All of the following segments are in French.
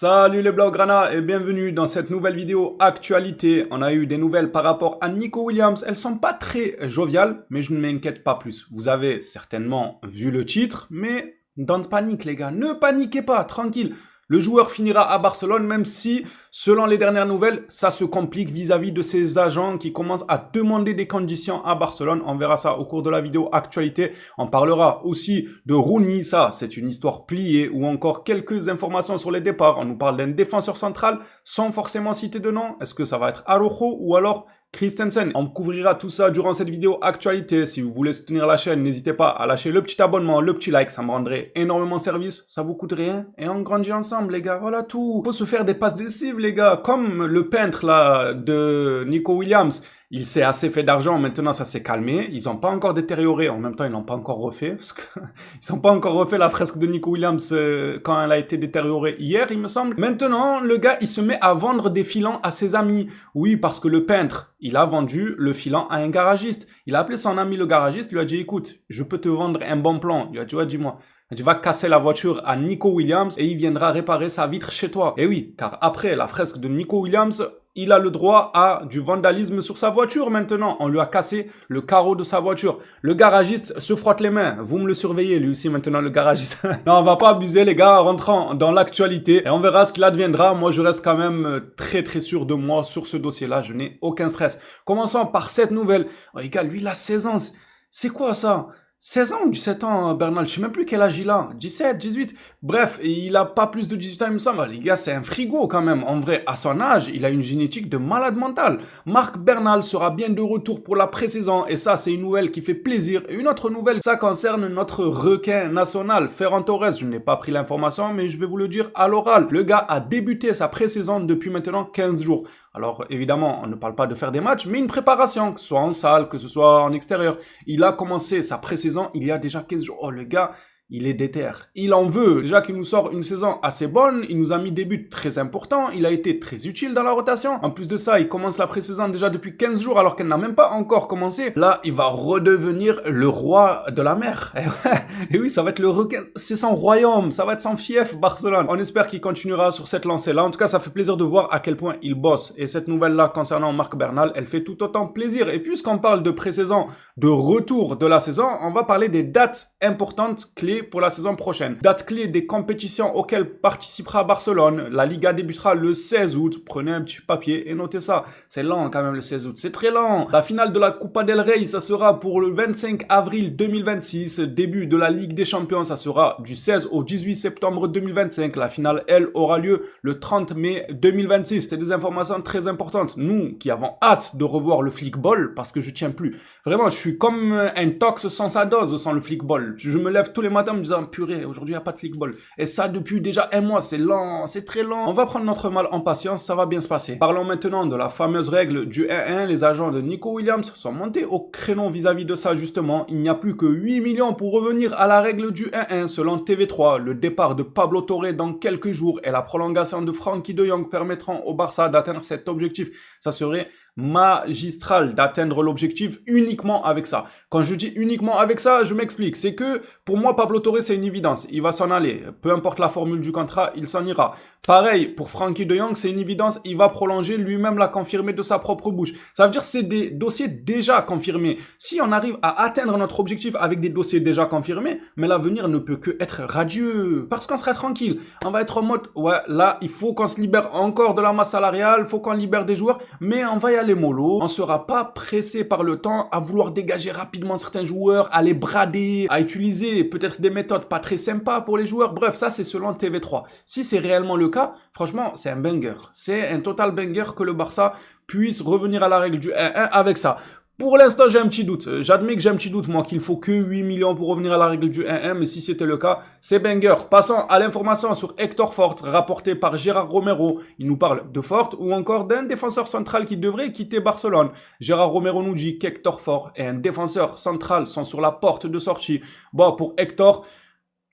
Salut les Blaugrana et bienvenue dans cette nouvelle vidéo actualité. On a eu des nouvelles par rapport à Nico Williams. Elles sont pas très joviales, mais je ne m'inquiète pas plus. Vous avez certainement vu le titre, mais don't panique les gars. Ne paniquez pas, tranquille. Le joueur finira à Barcelone, même si, selon les dernières nouvelles, ça se complique vis-à-vis de ses agents qui commencent à demander des conditions à Barcelone. On verra ça au cours de la vidéo actualité. On parlera aussi de Rooney, ça c'est une histoire pliée, ou encore quelques informations sur les départs. On nous parle d'un défenseur central sans forcément citer de nom. Est-ce que ça va être Araujo ou alors Christensen? On couvrira tout ça durant cette vidéo actualité. Si vous voulez soutenir la chaîne, n'hésitez pas à lâcher le petit abonnement, le petit like, ça me rendrait énormément service. Ça vous coûte rien et on grandit ensemble les gars, voilà tout. Faut se faire des passes décisives les gars, comme le peintre là de Nico Williams. Il s'est assez fait d'argent, maintenant ça s'est calmé. Ils n'ont pas encore détérioré, en même temps ils n'ont pas encore refait. Parce que ils n'ont pas encore refait la fresque de Nico Williams quand elle a été détériorée hier, il me semble. Maintenant, le gars, il se met à vendre des filants à ses amis. Oui, parce que le peintre, il a vendu le filant à un garagiste. Il a appelé son ami le garagiste, lui a dit, écoute, je peux te vendre un bon plan. Il lui a dit, ouais, dis-moi. Tu vas casser la voiture à Nico Williams et il viendra réparer sa vitre chez toi. Et oui, car après la fresque de Nico Williams, il a le droit à du vandalisme sur sa voiture maintenant. On lui a cassé le carreau de sa voiture. Le garagiste se frotte les mains. Vous me le surveillez lui aussi maintenant le garagiste. Non, on va pas abuser les gars, rentrant dans l'actualité et on verra ce qu'il adviendra. Moi je reste quand même très sûr de moi sur ce dossier-là. Je n'ai aucun stress. Commençons par cette nouvelle. Oh, les gars, lui il a 16 ans. C'est quoi ça? 16 ans ou 17 ans, Bernal, je sais même plus quel âge il a. 17, 18. Bref, il a pas plus de 18 ans, il me semble. Les gars, c'est un frigo quand même. En vrai, à son âge, il a une génétique de malade mental. Marc Bernal sera bien de retour pour la pré-saison. Et ça, c'est une nouvelle qui fait plaisir. Et une autre nouvelle, ça concerne notre requin national, Ferran Torres. Je n'ai pas pris l'information, mais je vais vous le dire à l'oral. Le gars a débuté sa pré-saison depuis maintenant 15 jours. Alors évidemment, on ne parle pas de faire des matchs, mais une préparation, que ce soit en salle, que ce soit en extérieur. Il a commencé sa pré-saison il y a déjà 15 jours. Oh le gars, il est déter. Il en veut. Déjà qu'il nous sort une saison assez bonne, il nous a mis des buts très importants, il a été très utile dans la rotation. En plus de ça, il commence la pré-saison déjà depuis 15 jours alors qu'elle n'a même pas encore commencé. Là, il va redevenir le roi de la mer. Et oui, ça va être le requin. C'est son royaume, ça va être son fief, Barcelone. On espère qu'il continuera sur cette lancée-là. En tout cas, ça fait plaisir de voir à quel point il bosse. Et cette nouvelle-là concernant Marc Bernal, elle fait tout autant plaisir. Et puisqu'on parle de pré-saison, de retour de la saison, on va parler des dates importantes, clés pour la saison prochaine. Date clé des compétitions auxquelles participera Barcelone. La Liga débutera le 16 août. Prenez un petit papier et notez ça. C'est lent quand même le 16 août. C'est très lent. La finale de la Copa del Rey, ça sera pour le 25 avril 2026. Début de la Ligue des Champions, ça sera du 16 au 18 septembre 2025. La finale, elle, aura lieu le 30 mai 2026. C'est des informations très importantes. Nous, qui avons hâte de revoir le flickball, parce que je tiens plus. Vraiment, je suis comme un tox sans sa dose sans le flickball. Je me lève tous les matins en me disant purée, aujourd'hui il n'y a pas de flickball. Et ça depuis déjà un mois, c'est lent, c'est très lent. On va prendre notre mal en patience, ça va bien se passer. Parlons maintenant de la fameuse règle du 1-1. Les agents de Nico Williams sont montés au créneau vis-à-vis de ça justement. Il n'y a plus que 8 millions pour revenir à la règle du 1-1 selon TV3. Le départ de Pablo Torre dans quelques jours et la prolongation de Frenkie de Jong permettront au Barça d'atteindre cet objectif. Ça serait magistral d'atteindre l'objectif uniquement avec ça. Quand je dis uniquement avec ça, je m'explique. C'est que pour moi, Pablo Torre, c'est une évidence. Il va s'en aller. Peu importe la formule du contrat, il s'en ira. Pareil, pour Frenkie de Jong, c'est une évidence. Il va prolonger, lui-même l'a confirmé de sa propre bouche. Ça veut dire que c'est des dossiers déjà confirmés. Si on arrive à atteindre notre objectif avec des dossiers déjà confirmés, mais l'avenir ne peut que être radieux. Parce qu'on sera tranquille. On va être en mode, ouais, là, il faut qu'on se libère encore de la masse salariale, il faut qu'on libère des joueurs, mais on va y aller mollo. On sera pas pressé par le temps à vouloir dégager rapidement certains joueurs, à les brader, à utiliser peut-être des méthodes pas très sympas pour les joueurs. Bref, ça c'est selon TV3. Si c'est réellement le cas, franchement, c'est un banger. C'est un total banger que le Barça puisse revenir à la règle du 1-1 avec ça. Pour l'instant, j'ai un petit doute. J'admets que j'ai un petit doute, moi, qu'il faut que 8 millions pour revenir à la règle du 1-1, mais si c'était le cas, c'est banger. Passons à l'information sur Hector Fort, rapportée par Gérard Romero. Il nous parle de Fort ou encore d'un défenseur central qui devrait quitter Barcelone. Gérard Romero nous dit qu'Hector Fort et un défenseur central sont sur la porte de sortie. Bon, pour Hector,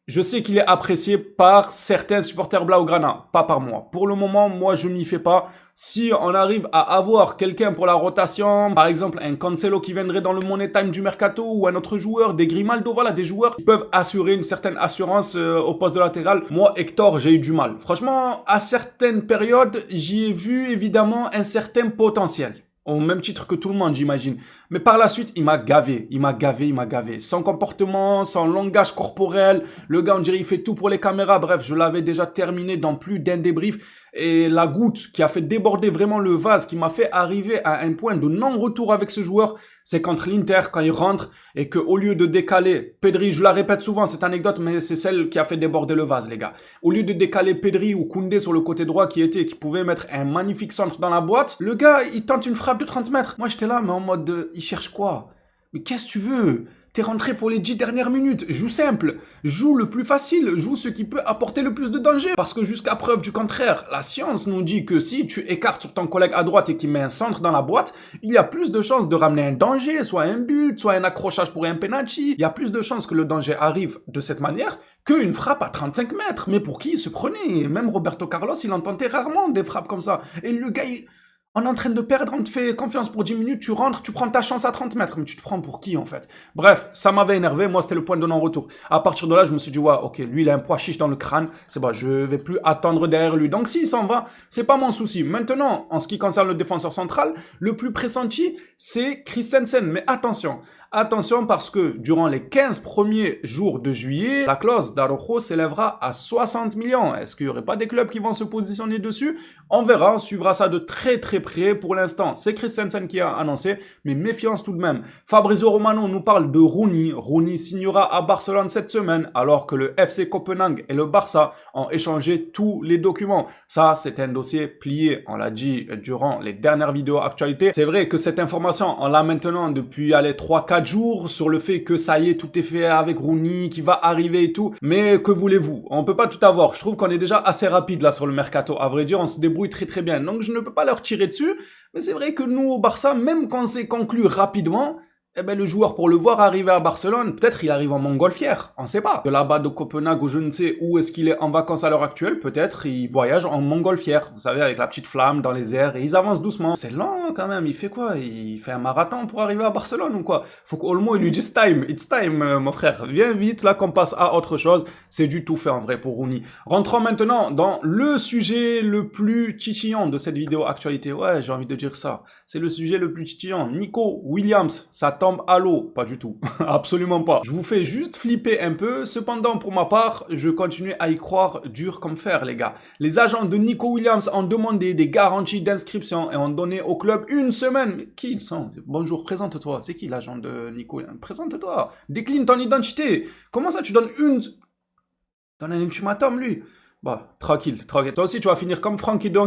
Je sais qu'il est apprécié par certains supporters Blaugrana, pas par moi. Pour le moment, moi, je m'y fais pas. Si on arrive à avoir quelqu'un pour la rotation, par exemple un Cancelo qui viendrait dans le Money Time du Mercato ou un autre joueur, des Grimaldo, voilà, des joueurs qui peuvent assurer une certaine assurance au poste de latéral. Moi, Hector, j'ai eu du mal. Franchement, à certaines périodes, j'y ai vu évidemment un certain potentiel. Au même titre que tout le monde, j'imagine. Mais par la suite, il m'a gavé. Il m'a gavé, il m'a gavé. Son comportement, son langage corporel. Le gars, on dirait, il fait tout pour les caméras. Bref, je l'avais déjà terminé dans plus d'un débrief. Et la goutte qui a fait déborder vraiment le vase, qui m'a fait arriver à un point de non-retour avec ce joueur, c'est contre l'Inter, quand il rentre, et qu'au lieu de décaler Pedri, je la répète souvent, cette anecdote, mais c'est celle qui a fait déborder le vase, les gars. Au lieu de décaler Pedri ou Koundé sur le côté droit qui pouvait mettre un magnifique centre dans la boîte, le gars, il tente une frappe de 30 mètres. Moi, j'étais là, mais en mode, il cherche quoi? Mais qu'est-ce que tu veux? T'es rentré pour les 10 dernières minutes. Joue simple. Joue le plus facile. Joue ce qui peut apporter le plus de danger. Parce que jusqu'à preuve du contraire, la science nous dit que si tu écartes sur ton collègue à droite et qu'il met un centre dans la boîte, il y a plus de chances de ramener un danger, soit un but, soit un accrochage pour un penalty. Il y a plus de chances que le danger arrive de cette manière qu'une frappe à 35 mètres. Mais pour qui il se prenait? Même Roberto Carlos, il en tentait rarement des frappes comme ça. Et le gars, on est en train de perdre, on te fait confiance pour 10 minutes, tu rentres, tu prends ta chance à 30 mètres. Mais tu te prends pour qui, en fait? Bref, ça m'avait énervé. Moi, c'était le point de non-retour. À partir de là, je me suis dit, ouais, ok, lui, il a un poids chiche dans le crâne. C'est bon, je vais plus attendre derrière lui. Donc, s'il s'en va, c'est pas mon souci. Maintenant, en ce qui concerne le défenseur central, le plus pressenti, c'est Christensen. Mais attention. Attention parce que durant les 15 premiers jours de juillet, la clause d'Araujo s'élèvera à 60 millions. Est-ce qu'il n'y aurait pas des clubs qui vont se positionner dessus? On verra, on suivra ça de très très près. Pour l'instant, c'est Christensen qui a annoncé, mais méfiance tout de même. Fabrizio Romano nous parle de Rooney. Rooney signera à Barcelone cette semaine, alors que le FC Copenhague et le Barça ont échangé tous les documents. Ça, c'est un dossier plié. On l'a dit durant les dernières vidéos actualité. C'est vrai que cette information, on l'a maintenant depuis 3-4 jours sur le fait que ça y est, tout est fait avec Rooney, qui va arriver et tout. Mais que voulez-vous? On peut pas tout avoir. Je trouve qu'on est déjà assez rapide là sur le mercato. À vrai dire, on se débrouille très très bien. Donc je ne peux pas leur tirer dessus. Mais c'est vrai que nous au Barça, même quand c'est conclu rapidement, eh ben, le joueur, pour le voir arriver à Barcelone, peut-être il arrive en montgolfière, on sait pas. De là-bas de Copenhague ou je ne sais où est-ce qu'il est en vacances à l'heure actuelle, peut-être il voyage en montgolfière, vous savez, avec la petite flamme dans les airs, et ils avancent doucement. C'est lent quand même, il fait quoi? Il fait un marathon pour arriver à Barcelone ou quoi? Faut qu'Olmo il lui dise time, it's time mon frère, viens vite là qu'on passe à autre chose. C'est du tout fait en vrai pour Rooney. Rentrons maintenant dans le sujet le plus titillant de cette vidéo actualité. Ouais, j'ai envie de dire ça. C'est le sujet le plus titillant. Nico Williams, ça tombe à l'eau. Pas du tout. Absolument pas. Je vous fais juste flipper un peu. Cependant, pour ma part, je continue à y croire dur comme fer, les gars. Les agents de Nico Williams ont demandé des garanties d'inscription et ont donné au club une semaine. Mais qui ils sont? Bonjour, présente-toi. C'est qui l'agent de Nico? Présente-toi. Décline ton identité. Comment ça, tu donnes une... Donne un ultimatum, lui. Bah, tranquille, tranquille. Toi aussi, tu vas finir comme Frankie Don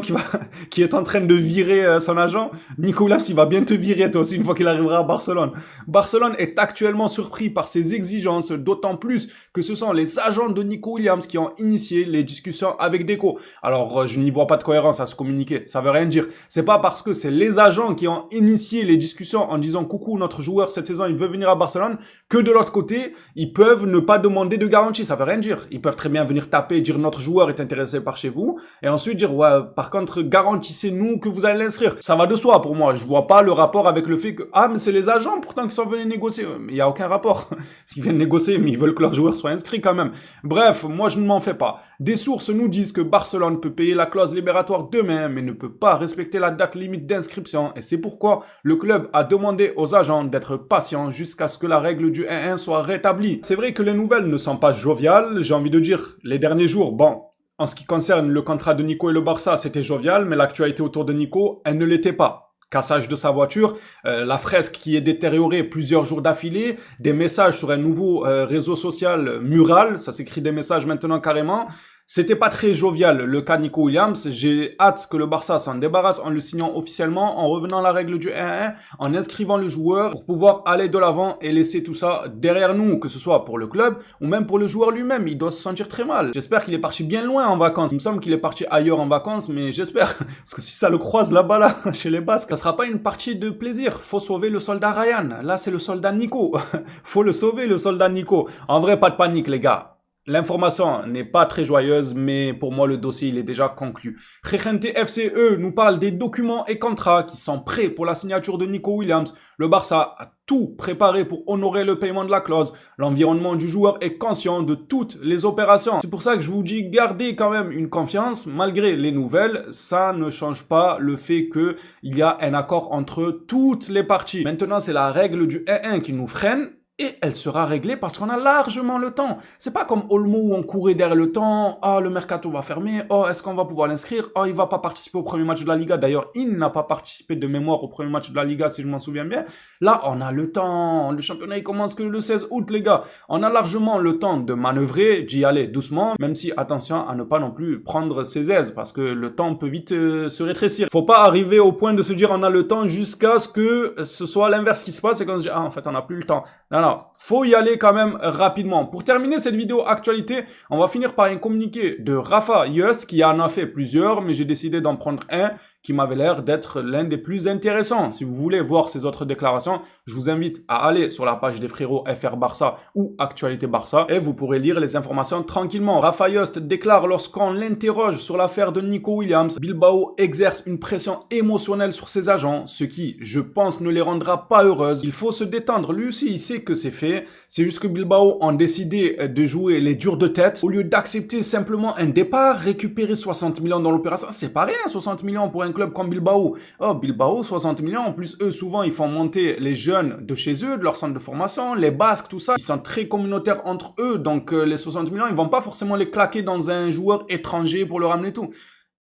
qui est en train de virer son agent. Nico Williams, il va bien te virer, toi aussi, une fois qu'il arrivera à Barcelone. Barcelone est actuellement surpris par ces exigences, d'autant plus que ce sont les agents de Nico Williams qui ont initié les discussions avec Deco. Alors, je n'y vois pas de cohérence à se communiquer. Ça veut rien dire. C'est pas parce que c'est les agents qui ont initié les discussions en disant coucou, notre joueur cette saison, il veut venir à Barcelone, que de l'autre côté, ils peuvent ne pas demander de garantie. Ça veut rien dire. Ils peuvent très bien venir taper, dire notre joueur est intéressé par chez vous, et ensuite dire, ouais, par contre, garantissez-nous que vous allez l'inscrire. Ça va de soi pour moi. Je vois pas le rapport avec le fait que, ah, mais c'est les agents pourtant qui sont venus négocier. Mais il y a aucun rapport. Ils viennent négocier, mais ils veulent que leur joueur soit inscrit quand même. Bref, moi je ne m'en fais pas. Des sources nous disent que Barcelone peut payer la clause libératoire demain, mais ne peut pas respecter la date limite d'inscription, et c'est pourquoi le club a demandé aux agents d'être patients jusqu'à ce que la règle du 1-1 soit rétablie. C'est vrai que les nouvelles ne sont pas joviales, j'ai envie de dire, les derniers jours, bon, en ce qui concerne le contrat de Nico et le Barça, c'était jovial, mais l'actualité autour de Nico, elle ne l'était pas. Cassage de sa voiture, la fresque qui est détériorée plusieurs jours d'affilée, des messages sur un nouveau réseau social Mural, ça s'écrit des messages maintenant carrément. C'était pas très jovial, le cas Nico Williams. J'ai hâte que le Barça s'en débarrasse en le signant officiellement, en revenant à la règle du 1-1, en inscrivant le joueur pour pouvoir aller de l'avant et laisser tout ça derrière nous, que ce soit pour le club ou même pour le joueur lui-même. Il doit se sentir très mal. J'espère qu'il est parti bien loin en vacances. Il me semble qu'il est parti ailleurs en vacances, mais j'espère. Parce que si ça le croise là-bas, là, chez les Basques, ça sera pas une partie de plaisir. Faut sauver le soldat Ryan. Là, c'est le soldat Nico. Faut le sauver, le soldat Nico. En vrai, pas de panique, les gars. L'information n'est pas très joyeuse, mais pour moi, le dossier, il est déjà conclu. Regente FCE nous parle des documents et contrats qui sont prêts pour la signature de Nico Williams. Le Barça a tout préparé pour honorer le paiement de la clause. L'environnement du joueur est conscient de toutes les opérations. C'est pour ça que je vous dis, gardez quand même une confiance. Malgré les nouvelles, ça ne change pas le fait qu'il y a un accord entre toutes les parties. Maintenant, c'est la règle du 1-1 qui nous freine. Et elle sera réglée parce qu'on a largement le temps. C'est pas comme Olmo où on courait derrière le temps. Oh, le mercato va fermer. Oh, est-ce qu'on va pouvoir l'inscrire? Oh, il va pas participer au premier match de la Liga. D'ailleurs, il n'a pas participé de mémoire au premier match de la Liga, si je m'en souviens bien. Là, on a le temps. Le championnat, il commence que le 16 août, les gars. On a largement le temps de manœuvrer, d'y aller doucement, même si, attention à ne pas non plus prendre ses aises, parce que le temps peut vite se rétrécir. Faut pas arriver au point de se dire on a le temps jusqu'à ce que ce soit l'inverse qui se passe et qu'on se dit, ah, en fait, on n'a plus le temps. Non, non. Faut y aller quand même rapidement. Pour terminer cette vidéo actualité, on va finir par un communiqué de Rafa Just qui en a fait plusieurs, mais j'ai décidé d'en prendre un qui m'avait l'air d'être l'un des plus intéressants. Si vous voulez voir ces autres déclarations, je vous invite à aller sur la page des frérots FR Barça ou Actualité Barça et vous pourrez lire les informations tranquillement. Rafa Just déclare lorsqu'on l'interroge sur l'affaire de Nico Williams, Bilbao exerce une pression émotionnelle sur ses agents, ce qui, je pense, ne les rendra pas heureuses. Il faut se détendre. Lui aussi, il sait que c'est fait. C'est juste que Bilbao ont décidé de jouer les durs de tête au lieu d'accepter simplement un départ, récupérer 60 millions dans l'opération. C'est pas rien, 60 millions pour un club comme Bilbao. Oh, Bilbao, 60 millions. En plus, eux, souvent, ils font monter les jeunes de chez eux, de leur centre de formation, les Basques, tout ça. Ils sont très communautaires entre eux. Donc, les 60 millions, ils vont pas forcément les claquer dans un joueur étranger pour le ramener tout.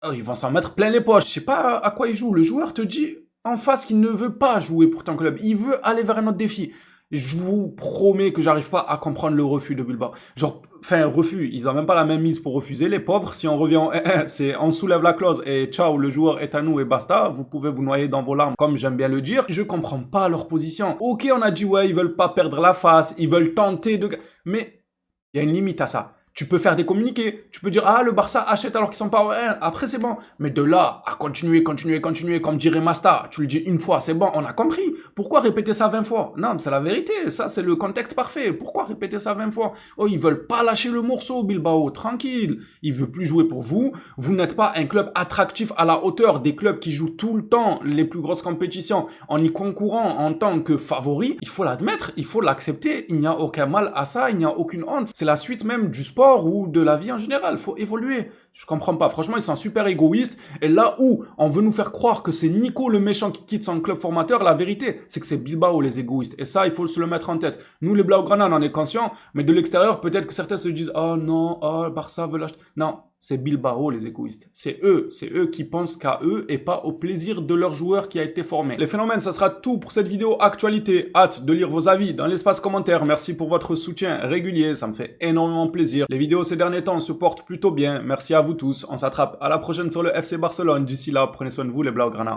Oh, ils vont s'en mettre plein les poches. Je sais pas à quoi ils jouent. Le joueur te dit en face qu'il ne veut pas jouer pour ton club. Il veut aller vers un autre défi. Je vous promets que j'arrive pas à comprendre le refus de Bilbao. Genre, enfin, refus, ils ont même pas la même mise pour refuser, les pauvres. Si on revient en 1-1, c'est on soulève la clause et ciao, le joueur est à nous et basta. Vous pouvez vous noyer dans vos larmes, comme j'aime bien le dire. Je comprends pas leur position. Ok, on a dit ouais, ils veulent pas perdre la face, ils veulent tenter de... Mais il y a une limite à ça. Tu peux faire des communiqués, tu peux dire ah le Barça achète alors qu'ils sont pas en 1, après c'est bon. Mais de là à continuer, comme dirait Masta, tu le dis une fois, c'est bon, on a compris. Pourquoi répéter ça 20 fois? Non, c'est la vérité, ça c'est le contexte parfait. Pourquoi répéter ça 20 fois? Oh, ils veulent pas lâcher le morceau, Bilbao, tranquille. Ils veulent plus jouer pour vous. Vous n'êtes pas un club attractif à la hauteur des clubs qui jouent tout le temps les plus grosses compétitions en y concourant en tant que favori. Il faut l'admettre, il faut l'accepter. Il n'y a aucun mal à ça, il n'y a aucune honte. C'est la suite même du sport ou de la vie en général. Faut évoluer. Je comprends pas. Franchement, ils sont super égoïstes. Et là où on veut nous faire croire que c'est Nico le méchant qui quitte son club formateur, la vérité, c'est que c'est Bilbao les égoïstes. Et ça, il faut se le mettre en tête. Nous, les Blaugrana, on en est conscients. Mais de l'extérieur, peut-être que certains se disent, oh non, oh, Barça veut l'acheter. Non. C'est Bilbao les égoïstes. C'est eux qui pensent qu'à eux et pas au plaisir de leur joueur qui a été formé. Les phénomènes, ça sera tout pour cette vidéo actualité. Hâte de lire vos avis dans l'espace commentaire. Merci pour votre soutien régulier, ça me fait énormément plaisir. Les vidéos ces derniers temps se portent plutôt bien. Merci à vous tous. On s'attrape à la prochaine sur le FC Barcelone. D'ici là, prenez soin de vous les Blaugrana.